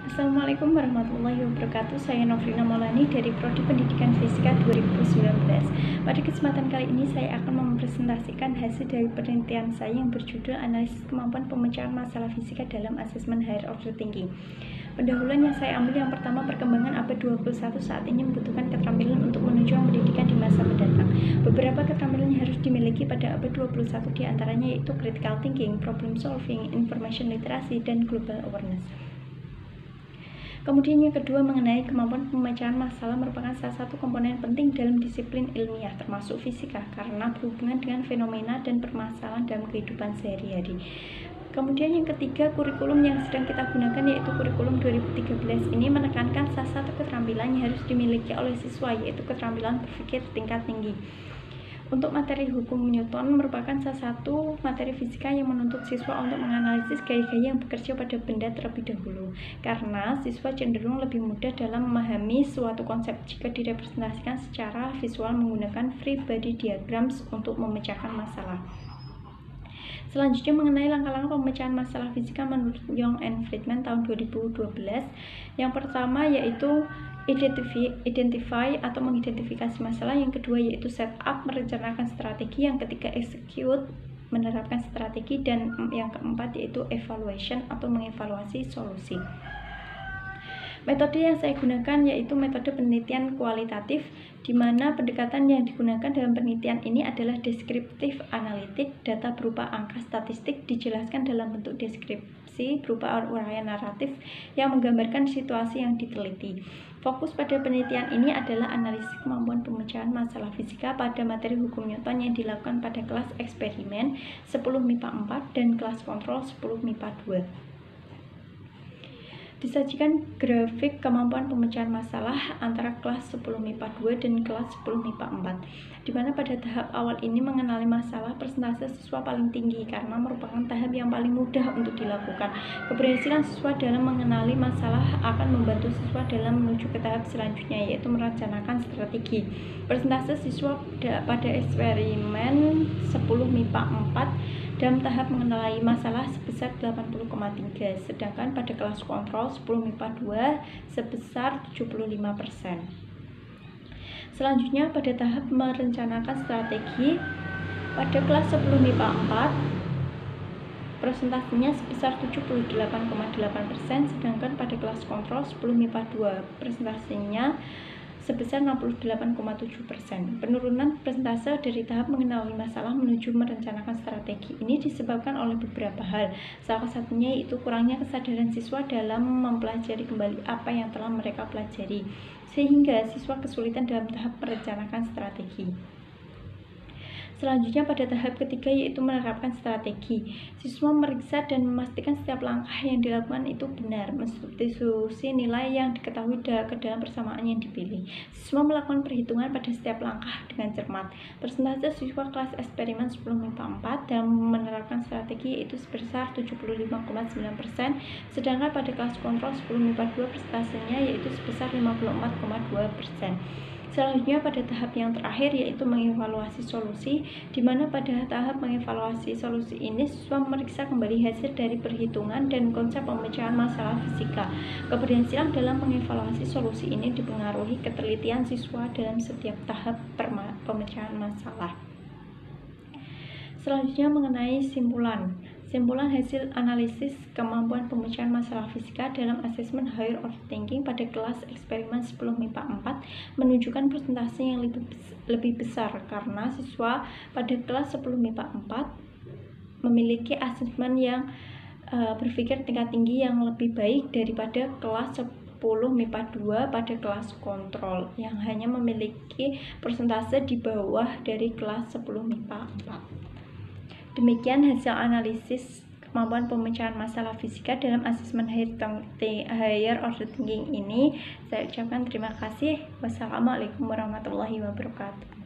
Assalamualaikum warahmatullahi wabarakatuh. Saya Nofrina Maulani dari Prodi Pendidikan Fisika 2019. Pada kesempatan kali ini saya akan mempresentasikan hasil dari penelitian saya yang berjudul Analisis Kemampuan Pemecahan Masalah Fisika dalam Asesmen Higher Order Thinking. Pendahuluan yang saya ambil yang pertama, perkembangan abad 21 saat ini membutuhkan keterampilan untuk menunjang pendidikan di masa mendatang. Beberapa keterampilan yang harus dimiliki pada abad 21 diantaranya yaitu critical thinking, problem solving, information literacy, dan global awareness. Kemudian yang kedua, mengenai kemampuan pemecahan masalah merupakan salah satu komponen penting dalam disiplin ilmiah termasuk fisika karena berhubungan dengan fenomena dan permasalahan dalam kehidupan sehari-hari. Kemudian yang ketiga, kurikulum yang sedang kita gunakan yaitu kurikulum 2013 ini menekankan salah satu keterampilan yang harus dimiliki oleh siswa yaitu keterampilan berpikir tingkat tinggi. Untuk materi hukum Newton merupakan salah satu materi fisika yang menuntut siswa untuk menganalisis gaya-gaya yang bekerja pada benda terlebih dahulu, karena siswa cenderung lebih mudah dalam memahami suatu konsep jika direpresentasikan secara visual menggunakan free body diagrams untuk memecahkan masalah. Selanjutnya mengenai langkah-langkah pemecahan masalah fisika menurut Young and Friedman tahun 2012. Yang pertama yaitu identify atau mengidentifikasi masalah, yang kedua yaitu set up, merencanakan strategi, yang ketiga execute, menerapkan strategi, dan yang keempat yaitu evaluation atau mengevaluasi solusi. Metode yang saya gunakan yaitu metode penelitian kualitatif, di mana pendekatan yang digunakan dalam penelitian ini adalah deskriptif analitik. Data berupa angka statistik dijelaskan dalam bentuk deskripsi berupa uraian naratif yang menggambarkan situasi yang diteliti. Fokus pada penelitian ini adalah analisis kemampuan pemecahan masalah fisika pada materi hukum Newton yang dilakukan pada kelas eksperimen 10 MIPA 4 dan kelas kontrol 10 MIPA 2. Disajikan grafik kemampuan pemecahan masalah antara kelas 10 MIPA 2 dan kelas 10 MIPA 4, di mana pada tahap awal ini mengenali masalah persentase siswa paling tinggi karena merupakan tahap yang paling mudah untuk dilakukan. Keberhasilan siswa dalam mengenali masalah akan membantu siswa dalam menuju ke tahap selanjutnya yaitu merencanakan strategi. Persentase siswa pada eksperimen 10 MIPA 4 dalam tahap mengenali masalah sebesar 80,3, sedangkan pada kelas kontrol 10 MIPA 2 sebesar 75%. Selanjutnya pada tahap merencanakan strategi, pada kelas 10 MIPA 4 presentasinya sebesar 78,8%, sedangkan pada kelas kontrol 10 MIPA 2 presentasinya sebesar 68,7%. Penurunan persentase dari tahap mengenali masalah menuju merencanakan strategi ini disebabkan oleh beberapa hal. Salah satunya yaitu kurangnya kesadaran siswa dalam mempelajari kembali apa yang telah mereka pelajari, sehingga siswa kesulitan dalam tahap merencanakan strategi. Selanjutnya pada tahap ketiga yaitu menerapkan strategi. Siswa meriksa dan memastikan setiap langkah yang dilakukan itu benar, mensubstitusi nilai yang diketahui ke dalam persamaan yang dipilih. Siswa melakukan perhitungan pada setiap langkah dengan cermat. Persentase siswa kelas eksperimen 10 MIPA 4 dalam menerapkan strategi yaitu sebesar 75,9%, sedangkan pada kelas kontrol 10 MIPA 2 persentasenya yaitu sebesar 54,2%. Selanjutnya pada tahap yang terakhir yaitu mengevaluasi solusi, di mana pada tahap mengevaluasi solusi ini siswa memeriksa kembali hasil dari perhitungan dan konsep pemecahan masalah fisika. Keberhasilan dalam mengevaluasi solusi ini dipengaruhi ketelitian siswa dalam setiap tahap pemecahan masalah. Selanjutnya mengenai simpulan hasil analisis kemampuan pemecahan masalah fisika dalam asesmen Higher Order Thinking pada kelas eksperimen 10 MIPA 4 menunjukkan persentase yang lebih besar karena siswa pada kelas 10 MIPA 4 memiliki asesmen yang berpikir tingkat tinggi yang lebih baik daripada kelas 10 MIPA 2 pada kelas kontrol yang hanya memiliki persentase di bawah dari kelas 10 MIPA 4. Demikian hasil analisis kemampuan pemecahan masalah fisika dalam asesmen Higher Order Thinking ini. Saya ucapkan terima kasih. Wassalamualaikum warahmatullahi wabarakatuh.